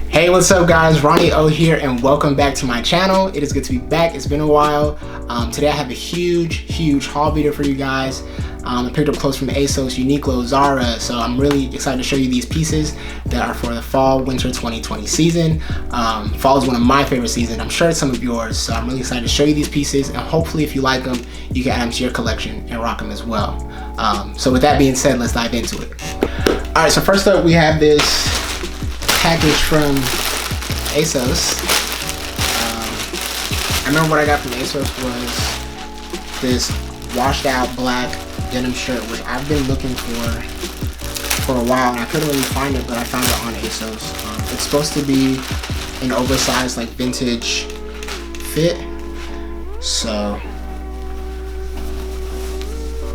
Hey, what's up guys? Ronnie O here and welcome back to my channel. It is good to be back. It's been a while. Today I have a huge haul video for you guys. I picked up clothes from ASOS, Uniqlo, Zara, so I'm really excited to show you these pieces that are for the fall winter 2020 season. Fall is one of my favorite seasons. I'm sure it's some of yours, so I'm really excited to show you these pieces, and hopefully if you like them, you can add them to your collection and rock them as well. So with that being said, let's dive into it. Alright, so first up we have this package from ASOS. I remember what I got from ASOS was this washed out black denim shirt, which I've been looking for a while and I couldn't really find it, but I found it on ASOS. It's supposed to be an oversized like vintage fit, so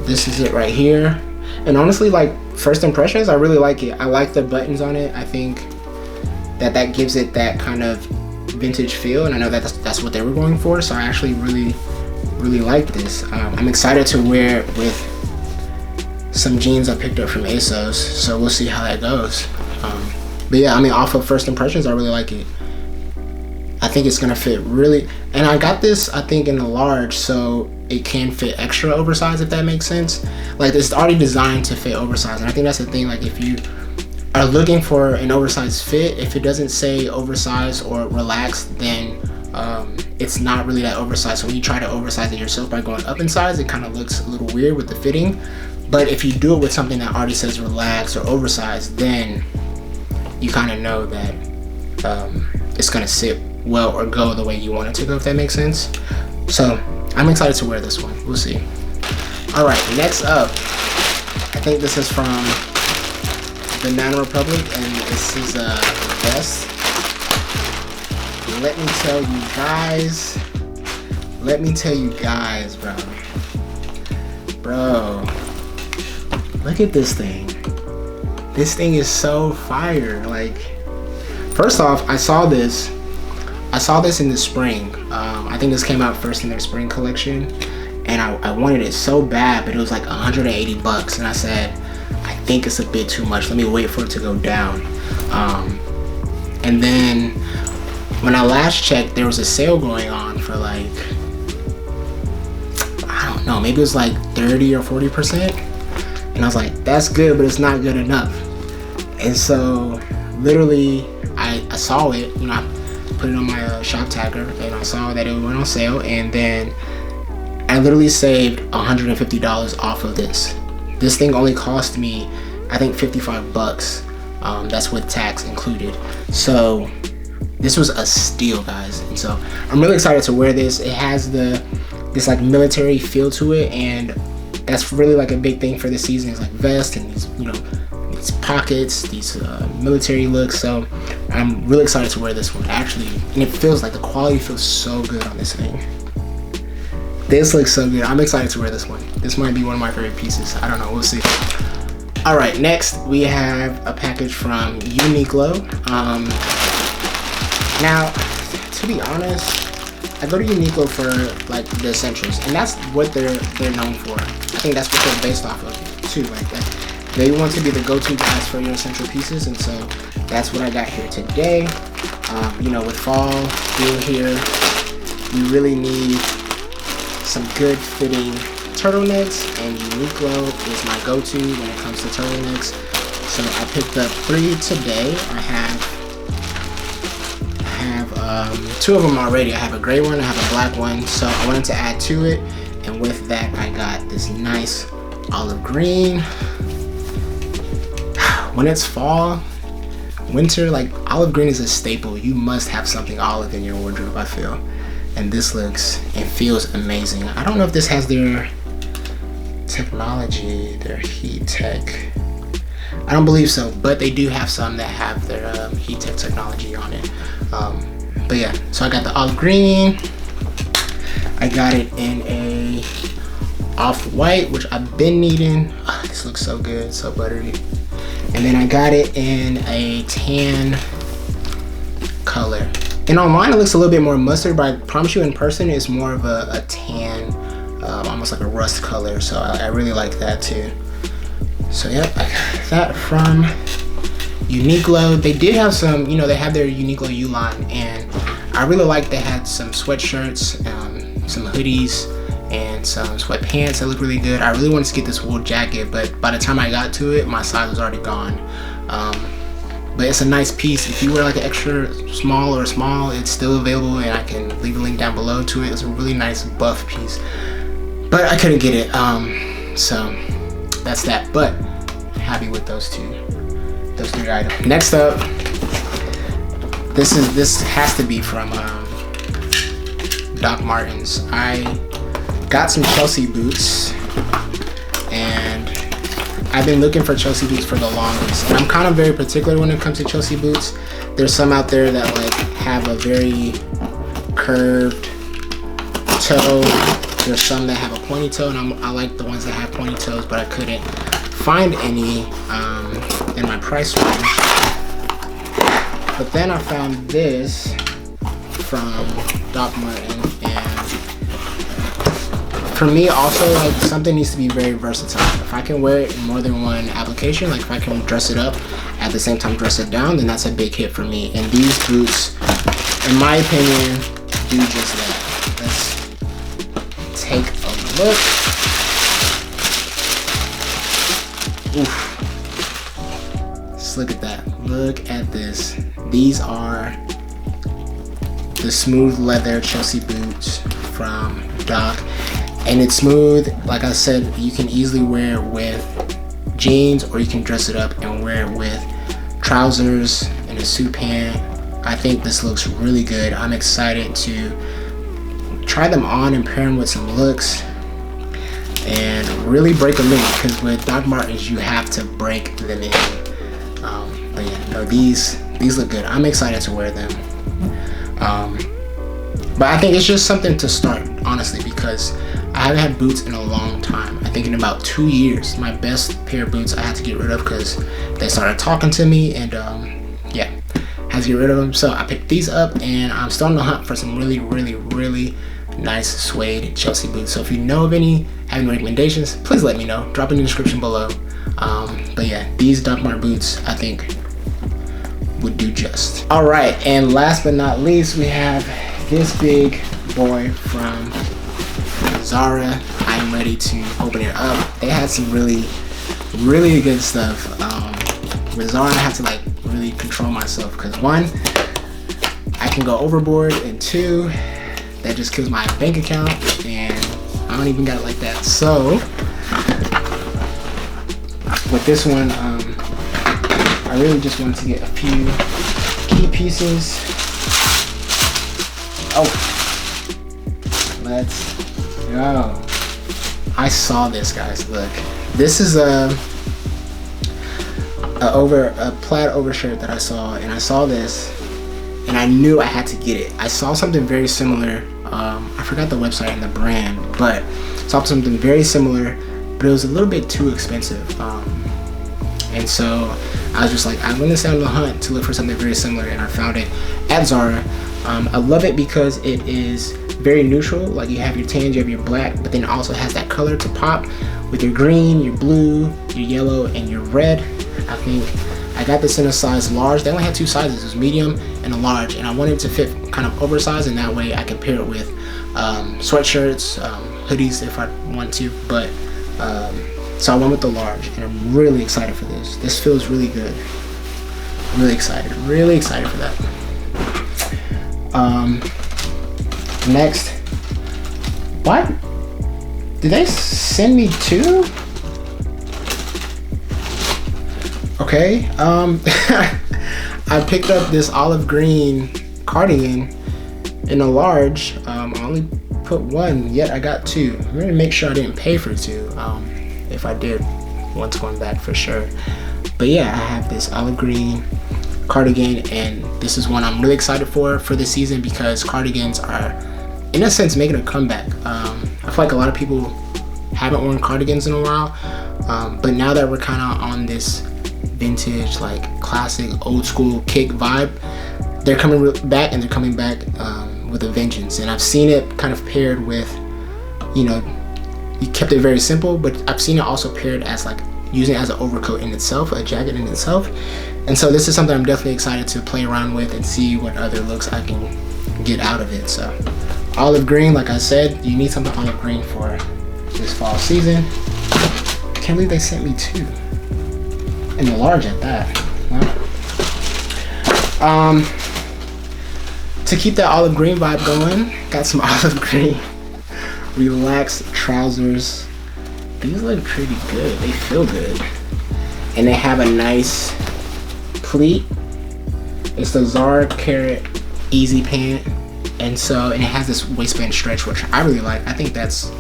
this is it right here. And honestly, like first impressions, I really like it. I like the buttons on it. I think that gives it that kind of vintage feel, and I know that that's what they were going for, so I actually really like this. I'm excited to wear it with some jeans I picked up from ASOS, so we'll see how that goes. But yeah, I mean, off of first impressions, I really like it. I think it's gonna fit really, and I got this I think in a large, so it can fit extra oversized, if that makes sense. Like it's already designed to fit oversized, and I think that's the thing. Like if you are looking for an oversized fit, if it doesn't say oversized or relaxed, then it's not really that oversized. So when you try to oversize it yourself by going up in size, it kind of looks a little weird with the fitting. But if you do it with something that already says relaxed or oversized, then you kind of know that it's gonna sit well or go the way you want it to go, if that makes sense. So I'm excited to wear this one. We'll see. All right, next up, I think this is from Banana Republic, and this is a vest. Let me tell you guys, bro, look at this thing. This thing is so fire. Like, first off, I saw this in the spring. I think this came out first in their spring collection, and I wanted it so bad, but it was like 180 bucks, and I said, I think it's a bit too much. Let me wait for it to go down. And then when I last checked, there was a sale going on for like, I don't know, maybe it was like 30 or 40%. And I was like, that's good, but it's not good enough. And so literally I saw it, you know, I put it on my shop tagger, and I saw that it went on sale, and then I literally saved $150 off of this. This thing only cost me, I think, 55 bucks. That's with tax included. So this was a steal, guys. And so I'm really excited to wear this. It has this like military feel to it, and that's really like a big thing for this season. It's like vest and these, you know, these pockets, these military looks. So I'm really excited to wear this one, actually. And it feels like the quality feels so good on this thing. This looks so good. I'm excited to wear this one. This might be one of my favorite pieces. I don't know, we'll see. All right, next we have a package from Uniqlo. Now, to be honest, I go to Uniqlo for like the essentials, and that's what they're known for. I think that's what they're based off of too. Like that, they want to be the go-to guys for your essential pieces, and so that's what I got here today. You know, with fall being here, you really need some good fitting turtlenecks, and Uniqlo is my go-to when it comes to turtlenecks. So I picked up 3 today. I have two of them already. I have a gray one, I have a black one, so I wanted to add to it, and with that I got this nice olive green. When it's fall, winter, like olive green is a staple. You must have something olive in your wardrobe, I feel. And this looks and feels amazing. I don't know if this has their technology, their heat tech. I don't believe so, but they do have some that have their heat tech technology on it. But yeah, so I got the olive green. I got it in a off-white, which I've been needing. This looks so good, so buttery. And then I got it in a tan color. And online it looks a little bit more mustard, but I promise you in person it's more of a tan, almost like a rust color. So I really like that too. So yep, I got that from Uniqlo. They did have some, you know, they have their Uniqlo U line, and I really like they had some sweatshirts, some hoodies, and some sweatpants that look really good. I really wanted to get this wool jacket, but by the time I got to it, my size was already gone. But it's a nice piece. If you wear like an extra small or small, it's still available, and I can leave a link down below to it. It's a really nice buff piece, but I couldn't get it. So that's that. But happy with those three items. Next up, this has to be from Doc Martens. I got some Chelsea boots, and I've been looking for Chelsea boots for the longest, and I'm kind of very particular when it comes to Chelsea boots. There's some out there that like have a very curved toe. There's some that have a pointy toe, and I like the ones that have pointy toes, but I couldn't find any in my price range. But then I found this from Doc Marten, and for me also, like, something needs to be very versatile. If I can wear it in more than one application, like if I can dress it up at the same time dress it down, then that's a big hit for me. And these boots, in my opinion, do just that. Let's take a look. Oof. Just look at that. Look at this. These are the smooth leather Chelsea boots from Doc. And it's smooth. Like I said, you can easily wear it with jeans, or you can dress it up and wear it with trousers and a suit pant. I think this looks really good. I'm excited to try them on and pair them with some looks and really break them in, because with Doc Martens you have to break them in. But yeah, no, these look good. I'm excited to wear them. But I think it's just something to start, honestly, because I haven't had boots in a long time. I think in about 2 years. My best pair of boots I had to get rid of because they started talking to me, and yeah, had to get rid of them. So I picked these up, and I'm still on the hunt for some really, really, really nice suede Chelsea boots. So if you know of any, have any recommendations, please let me know. Drop in the description below. But yeah, these Doc Marten boots I think would do just. All right, and last but not least, we have this big boy from Zara. I'm ready to open it up. They had some really, really good stuff. With Zara, I have to like really control myself, because one, I can go overboard, and two, that just kills my bank account, and I don't even got it like that. So with this one, I really just wanted to get a few key pieces. Oh, let's go. I saw this, guys. Look, this is a plaid overshirt that I saw, and I saw this, and I knew I had to get it. I saw something very similar. I forgot the website and the brand, but saw something very similar, but it was a little bit too expensive. And so I was just like, I'm gonna stay on the hunt to look for something very similar, and I found it at Zara. I love it because it is very neutral. Like, you have your tans, you have your black, but then it also has that color to pop with your green, your blue, your yellow, and your red. I think I got this in a size large. They only had 2 sizes. It was medium and a large, and I wanted it to fit kind of oversized, and that way I can pair it with sweatshirts, hoodies if I want to. But so I went with the large, and I'm really excited for this. This feels really good. Really excited for that. Next, what? Did they send me 2? Okay, I picked up this olive green cardigan in a large. I only put 1, yet I got 2. I'm gonna make sure I didn't pay for 2. If I did, once going back for sure. But yeah, I have this olive green cardigan, and this is one I'm really excited for this season, because cardigans are, in a sense, making a comeback. I feel like a lot of people haven't worn cardigans in a while, but now that we're kind of on this vintage, like classic, old school kick vibe, they're coming back, and they're coming back with a vengeance. And I've seen it kind of paired with, you know, you kept it very simple, but I've seen it also paired as like using it as an overcoat in itself, a jacket in itself. And so this is something I'm definitely excited to play around with and see what other looks I can get out of it. So olive green, like I said, you need something olive green for this fall season. I can't believe they sent me 2. And the large at that. Wow. To keep that olive green vibe going, got some olive green relaxed trousers. These look pretty good. They feel good. And they have a nice pleat. It's the Zara Carrot Easy Pant. And so, and it has this waistband stretch, which I really like. I think that's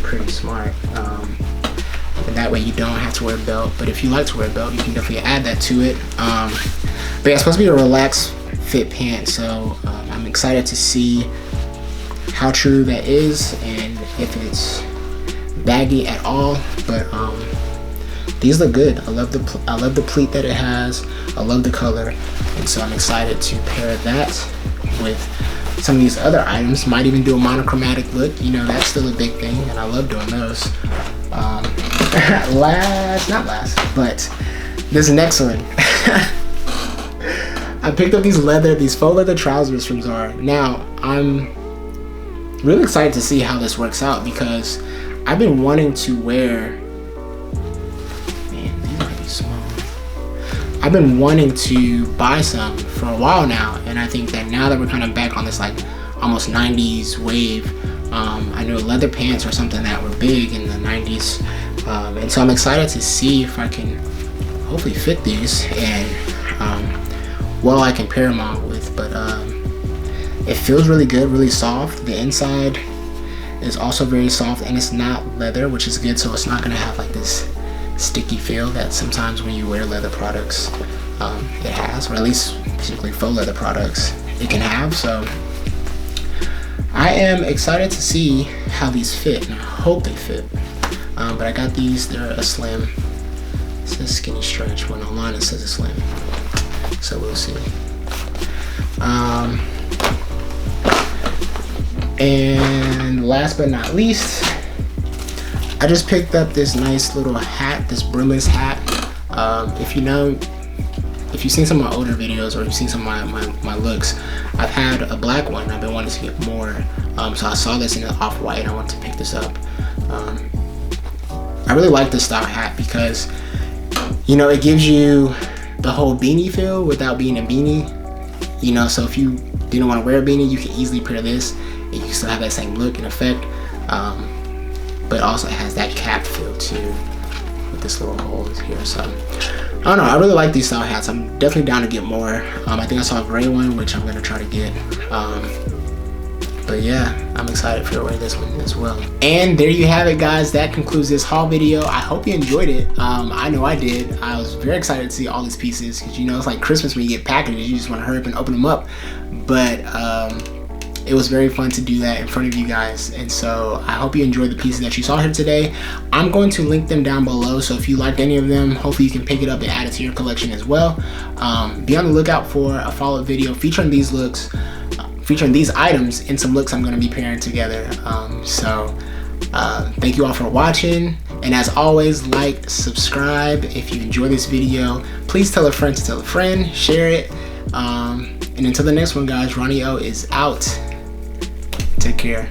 pretty smart. And that way you don't have to wear a belt. But if you like to wear a belt, you can definitely add that to it. But yeah, it's supposed to be a relaxed fit pant. So I'm excited to see how true that is and if it's baggy at all. But these look good. I love the pleat that it has. I love the color, and so I'm excited to pair that with some of these other items. Might even do a monochromatic look. You know, that's still a big thing, and I love doing those. But this next one. I picked up these faux leather trousers from Zara. Now, I'm really excited to see how this works out because I've been wanting to wear, man, these might be small. I've been wanting to buy some for a while now, and I think that now that we're kind of back on this like almost 90s wave, I know leather pants are something that were big in the 90s, and so I'm excited to see if I can hopefully fit these and what I can pair them on with. But it feels really good, really soft. The inside is also very soft, and it's not leather, which is good, so it's not gonna have like this sticky feel that sometimes when you wear leather products it has, or at least particularly faux leather products it can have. So I am excited to see how these fit, and I hope they fit. But I got these, they're a slim. It says skinny stretch, when online it says a slim, so we'll see. And last but not least, I just picked up this nice little hat, this brilliance hat. If you've seen some of my older videos or you've seen some of my looks, I've had a black one. I've been wanting to get more. So I saw this in an off-white and I wanted to pick this up. I really like this style hat because, you know, it gives you the whole beanie feel without being a beanie. You know, so if you didn't want to wear a beanie, you can easily pair this and you can still have that same look and effect. But also it has that cap feel too with this little hole here. So I don't know, I really like these style hats. I'm definitely down to get more. I think I saw a gray one, which I'm gonna try to get. But yeah, I'm excited for wearing this one as well. And there you have it, guys. That concludes this haul video. I hope you enjoyed it. I know I did. I was very excited to see all these pieces because, you know, it's like Christmas when you get packages. You just want to hurry up and open them up. But it was very fun to do that in front of you guys, and so I hope you enjoyed the pieces that you saw here today. I'm going to link them down below, so if you liked any of them, hopefully you can pick it up and add it to your collection as well. Be on the lookout for a follow-up video featuring these looks, featuring these items and some looks I'm going to be pairing together. Thank you all for watching, and as always, like, subscribe if you enjoy this video. Please tell a friend to tell a friend, share it, and until the next one, guys, Ronnie O is out. Take care.